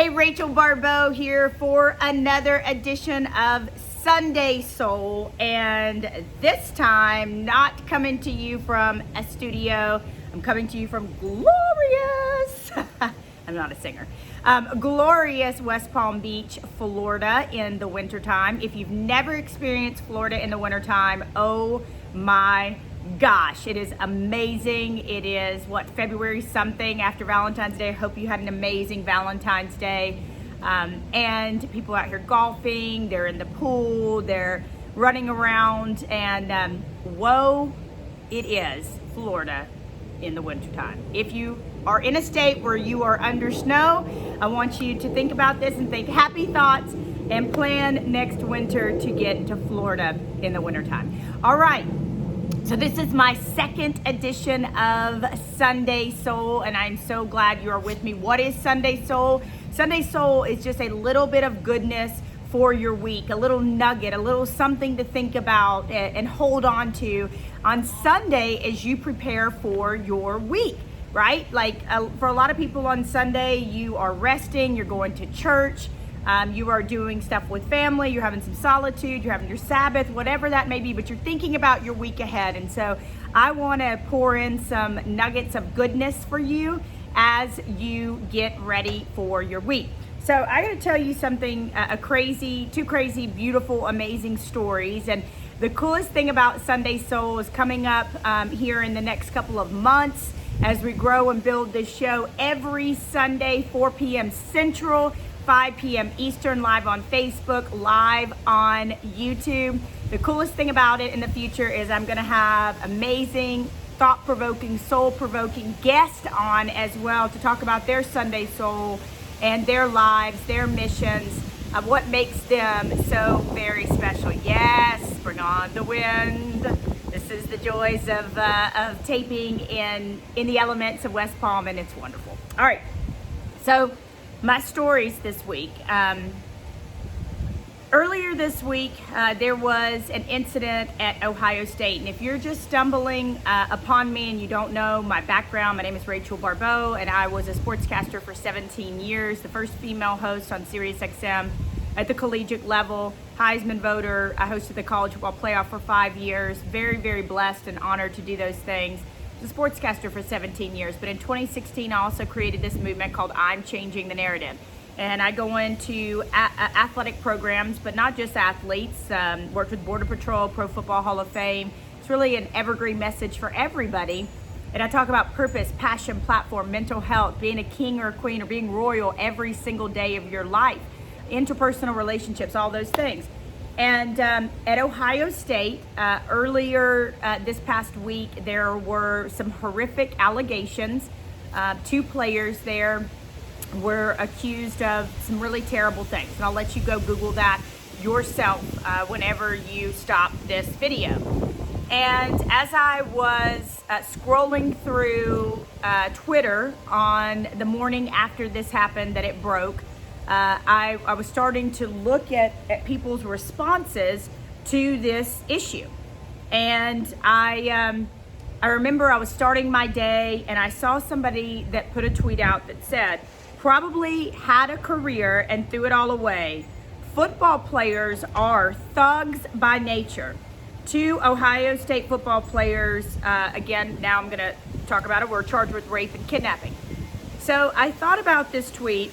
Hey, Rachel Baribeau here for another edition of Sunday Soul, and this time not coming to you from a studio. I'm coming to you from glorious, I'm not a singer, glorious West Palm Beach, Florida in the wintertime. If you've never experienced Florida in the wintertime, oh my gosh, it is amazing. It is February something after Valentine's Day. I hope you had an amazing Valentine's Day. And people out here golfing, they're in the pool, they're running around, and whoa, it is Florida in the wintertime. If you are in a state where you are under snow, I want you to think about this and think happy thoughts and plan next winter to get to Florida in the wintertime. All right. So this is my second edition of Sunday Soul, and I'm so glad you are with me. What is Sunday Soul? Sunday Soul is just a little bit of goodness for your week, a little nugget, a little something to think about and hold on to on Sunday as you prepare for your week, right? Like for a lot of people on Sunday, you are resting, you're going to church, you are doing stuff with family, you're having some solitude, you're having your Sabbath, whatever that may be, but you're thinking about your week ahead. And so I want to pour in some nuggets of goodness for you as you get ready for your week. So I got to tell you something, two crazy, beautiful, amazing stories. And the coolest thing about Sunday Soul is coming up here in the next couple of months as we grow and build this show every Sunday, 4 p.m. Central, 5 p.m. Eastern, live on Facebook, live on YouTube. The coolest thing about it in the future is I'm going to have amazing, thought-provoking, soul-provoking guests on as well to talk about their Sunday Soul and their lives, their missions, of what makes them so very special. Yes, bring on the wind. This is the joys of taping in the elements of West Palm, and it's wonderful. All right, so my stories this week. Earlier this week, there was an incident at Ohio State. And if you're just stumbling upon me and you don't know my background, my name is Rachel Baribeau, and I was a sportscaster for 17 years, the first female host on SiriusXM at the collegiate level, Heisman voter. I hosted the college football playoff for 5 years. Very, very blessed and honored to do those things. A sportscaster for 17 years, but in 2016 I also created this movement called I'm Changing the Narrative, and I go into athletic programs, but not just athletes. Worked with Border Patrol, Pro Football Hall of Fame. It's really an evergreen message for everybody, and I talk about purpose, passion, platform, mental health, being a king or a queen or being royal every single day of your life, interpersonal relationships, all those things. And at Ohio State, earlier this past week, there were some horrific allegations. 2 players there were accused of some really terrible things. And I'll let you go Google that yourself whenever you stop this video. And as I was scrolling through Twitter on the morning after this happened, that it broke, I was starting to look at people's responses to this issue. And I remember I was starting my day and I saw somebody that put a tweet out that said, probably had a career and threw it all away. Football players are thugs by nature. 2 Ohio State football players, again, now I'm going to talk about it, were charged with rape and kidnapping. So I thought about this tweet.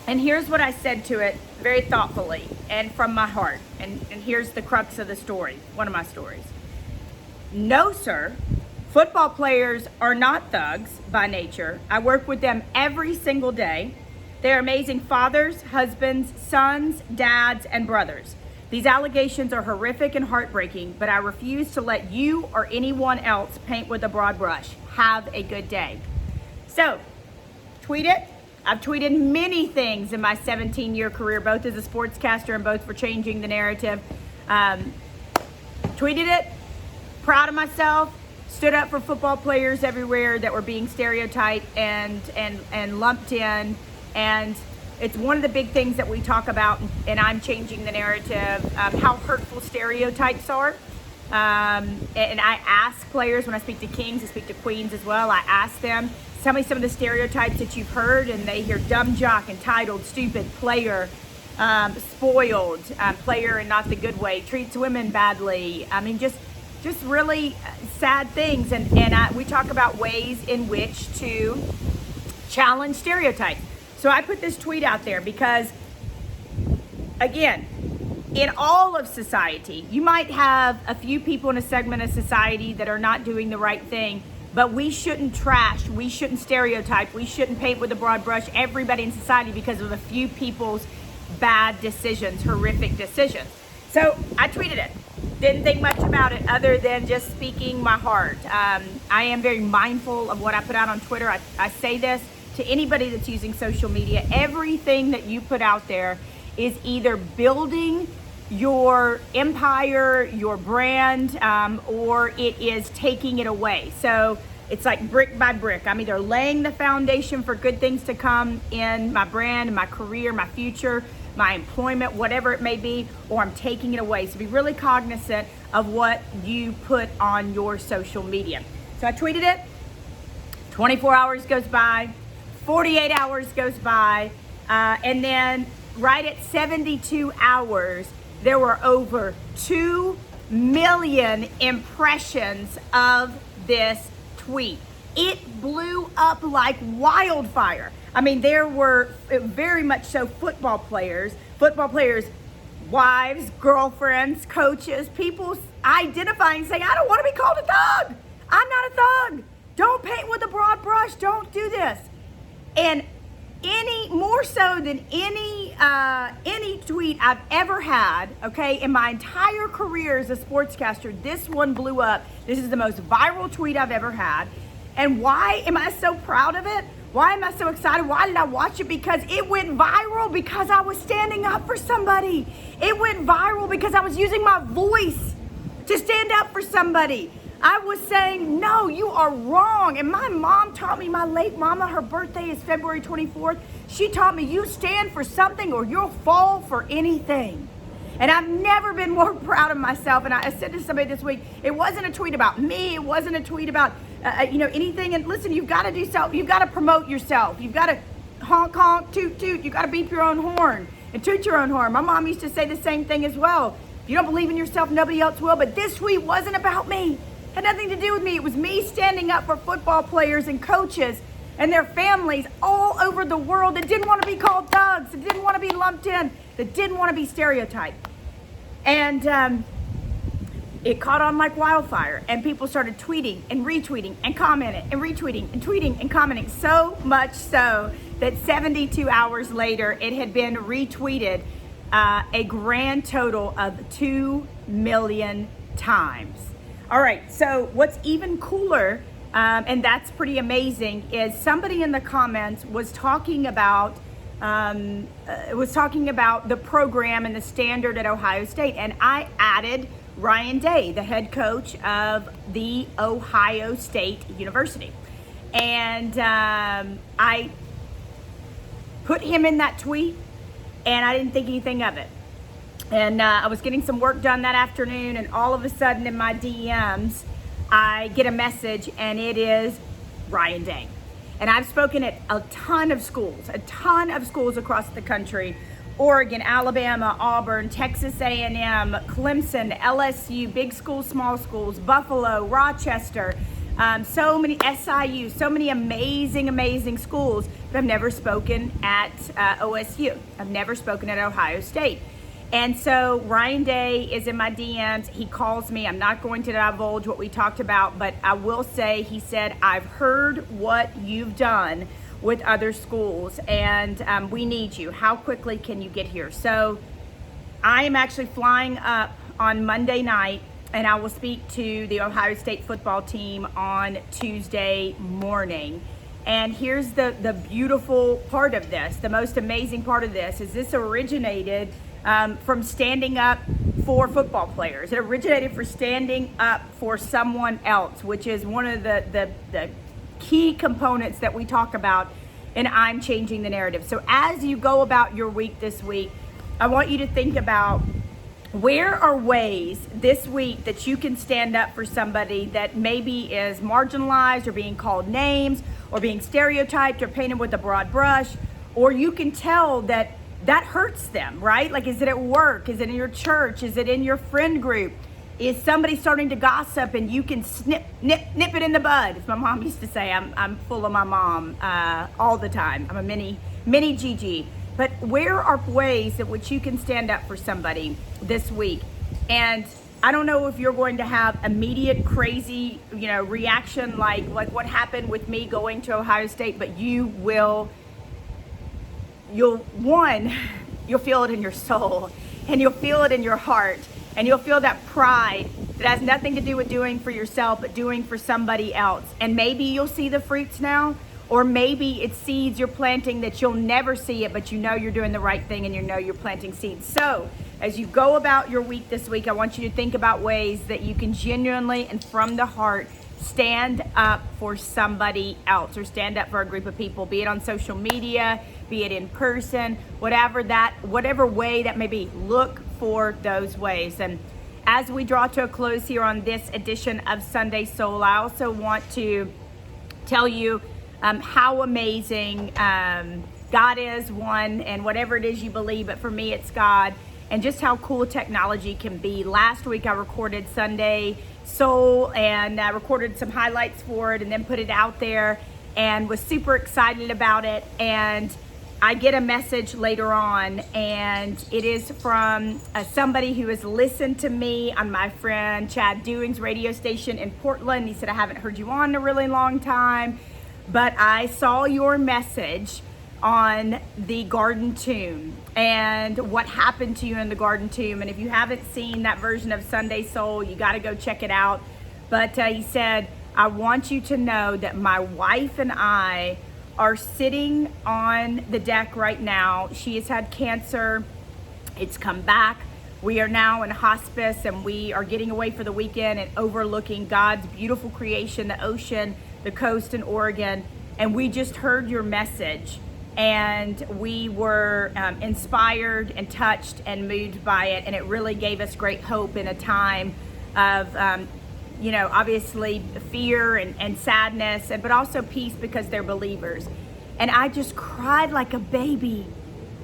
And here's what I said to it very thoughtfully and from my heart. And here's the crux of the story, one of my stories. No, sir, football players are not thugs by nature. I work with them every single day. They're amazing fathers, husbands, sons, dads, and brothers. These allegations are horrific and heartbreaking, but I refuse to let you or anyone else paint with a broad brush. Have a good day. So, tweet it. I've tweeted many things in my 17-year career, both as a sportscaster and both for Changing the Narrative. Tweeted it, proud of myself, stood up for football players everywhere that were being stereotyped and lumped in. And it's one of the big things that we talk about, and I'm Changing the Narrative, how hurtful stereotypes are. And I ask players, when I speak to kings, I speak to queens as well, I ask them, tell me some of the stereotypes that you've heard, and they hear dumb jock, entitled, stupid, player, spoiled, player in not the good way, treats women badly. I mean, just really sad things. And we talk about ways in which to challenge stereotypes. So I put this tweet out there because, again, in all of society, you might have a few people in a segment of society that are not doing the right thing, but we shouldn't trash, we shouldn't stereotype, we shouldn't paint with a broad brush everybody in society because of a few people's bad decisions, horrific decisions. So I tweeted it. Didn't think much about it other than just speaking my heart. I am very mindful of what I put out on Twitter. I say this to anybody that's using social media. Everything that you put out there is either building your empire, your brand, or it is taking it away. So it's like brick by brick. I'm either laying the foundation for good things to come in my brand, my career, my future, my employment, whatever it may be, or I'm taking it away. So be really cognizant of what you put on your social media. So I tweeted it, 24 hours goes by, 48 hours goes by, and then right at 72 hours, there were over 2 million impressions of this tweet. It blew up like wildfire. I mean, there were very much so football players, wives, girlfriends, coaches, people identifying, saying, I don't want to be called a thug. I'm not a thug. Don't paint with a broad brush. Don't do this. And any more so than any tweet I've ever had, okay, in my entire career as a sportscaster, this one blew up. This is the most viral tweet I've ever had. And why am I so proud of it? Why am I so excited? Why did I watch it? Because it went viral because I was standing up for somebody. It went viral because I was using my voice to stand up for somebody. I was saying, no, you are wrong. And my mom taught me, my late mama, her birthday is February 24th. She taught me, you stand for something or you'll fall for anything. And I've never been more proud of myself. And I said to somebody this week, it wasn't a tweet about me. It wasn't a tweet about, anything. And listen, you've got to do self. You've got to promote yourself. You've got to honk, honk, toot, toot. You've got to beep your own horn and toot your own horn. My mom used to say the same thing as well. If you don't believe in yourself, nobody else will. But this tweet wasn't about me. Had nothing to do with me. It was me standing up for football players and coaches and their families all over the world that didn't want to be called thugs, that didn't want to be lumped in, that didn't want to be stereotyped. And it caught on like wildfire, and people started tweeting and retweeting and commenting and retweeting and tweeting and commenting, so much so that 72 hours later, it had been retweeted a grand total of 2 million times. All right, so what's even cooler, and that's pretty amazing, is somebody in the comments was talking about the program and the standard at Ohio State, and I added Ryan Day, the head coach of the Ohio State University, and I put him in that tweet, and I didn't think anything of it. And I was getting some work done that afternoon, and all of a sudden in my DMs, I get a message, and it is Ryan Day. And I've spoken at a ton of schools across the country: Oregon, Alabama, Auburn, Texas A&M, Clemson, LSU, big schools, small schools, Buffalo, Rochester, so many, SIU, so many amazing schools, but I've never spoken at OSU. I've never spoken at Ohio State. And so Ryan Day is in my DMs. He calls me. I'm not going to divulge what we talked about, but I will say, he said, I've heard what you've done with other schools, and we need you. How quickly can you get here? So I am actually flying up on Monday night, and I will speak to the Ohio State football team on Tuesday morning. And here's the beautiful part of this. The most amazing part of this is this originated from standing up for football players. It originated for standing up for someone else, which is one of the key components that we talk about in I'm Changing the Narrative. So as you go about your week this week, I want you to think about Where are ways this week that you can stand up for somebody that maybe is marginalized or being called names or being stereotyped or painted with a broad brush, or you can tell that hurts them, right? Like, is it at work? Is it in your church? Is it in your friend group? Is somebody starting to gossip and you can nip it in the bud? As my mom used to say, I'm full of my mom all the time. I'm a mini Gigi. But where are ways in which you can stand up for somebody this week? And I don't know if you're going to have immediate crazy, reaction like what happened with me going to Ohio State, but you'll feel it in your soul, and you'll feel it in your heart, and you'll feel that pride that has nothing to do with doing for yourself, but doing for somebody else. And maybe you'll see the fruits now, or maybe it's seeds you're planting that you'll never see it, but you're doing the right thing and you're planting seeds. So as you go about your week this week, I want you to think about ways that you can genuinely and from the heart stand up for somebody else, or stand up for a group of people, be it on social media, be it in person, whatever way that may be. Look for those ways. And as we draw to a close here on this edition of Sunday Soul, I also want to tell you how amazing God is, one, and whatever it is you believe, but for me it's God, and just how cool technology can be. Last week I recorded Sunday Soul and recorded some highlights for it and then put it out there and was super excited about it. And I get a message later on, and it is from somebody who has listened to me on my friend Chad Dewing's radio station in Portland. He said, I haven't heard you on in a really long time, but I saw your message on the Garden Tomb and what happened to you in the Garden Tomb. And if you haven't seen that version of Sunday Soul, you got to go check it out. But he said, I want you to know that my wife and I are sitting on the deck right now. She has had cancer. It's come back. We are now in hospice, and we are getting away for the weekend and overlooking God's beautiful creation, the ocean, the coast in Oregon. And we just heard your message, and we were inspired and touched and moved by it. And it really gave us great hope in a time of, obviously fear and sadness, but also peace, because they're believers. And I just cried like a baby,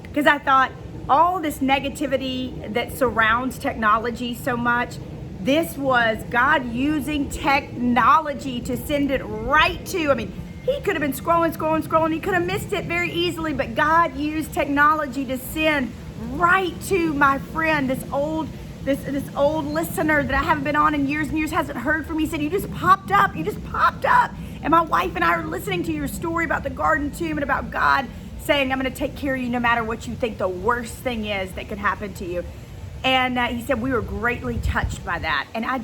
because I thought all this negativity that surrounds technology so much, this was God using technology to send it right to, he could have been scrolling. He could have missed it very easily, but God used technology to send right to my friend, this old listener that I haven't been on in years and years, hasn't heard from me. He said, you just popped up. And my wife and I are listening to your story about the Garden Tomb and about God saying, I'm going to take care of you no matter what you think the worst thing is that could happen to you. And he said, we were greatly touched by that. And I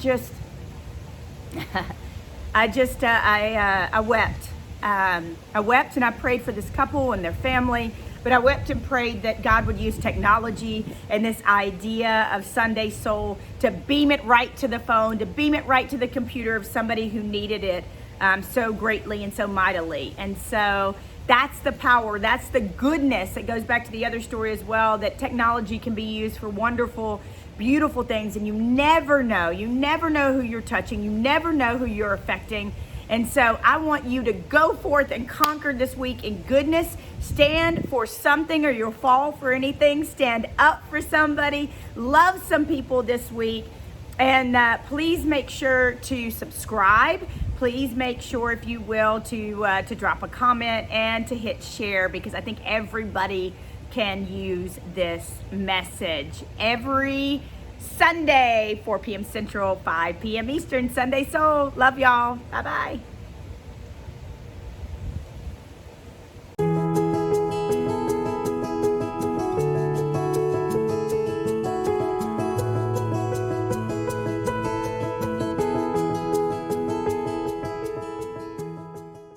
wept. I wept, and I prayed for this couple and their family, but I wept and prayed that God would use technology and this idea of Sunday Soul to beam it right to the phone, to beam it right to the computer of somebody who needed it so greatly and so mightily. And so that's the power, that's the goodness that goes back to the other story as well, that technology can be used for wonderful, beautiful things, and you never know who you're touching, you never know who you're affecting. And so I want you to go forth and conquer this week in goodness. Stand for something, or you'll fall for anything. Stand up for somebody. Love some people this week. And please make sure to subscribe. Please make sure, if you will, to drop a comment and to hit share, because I think everybody can use this message. Every Sunday, 4 p.m. Central, 5 p.m. Eastern, Sunday Soul. Love y'all. Bye-bye.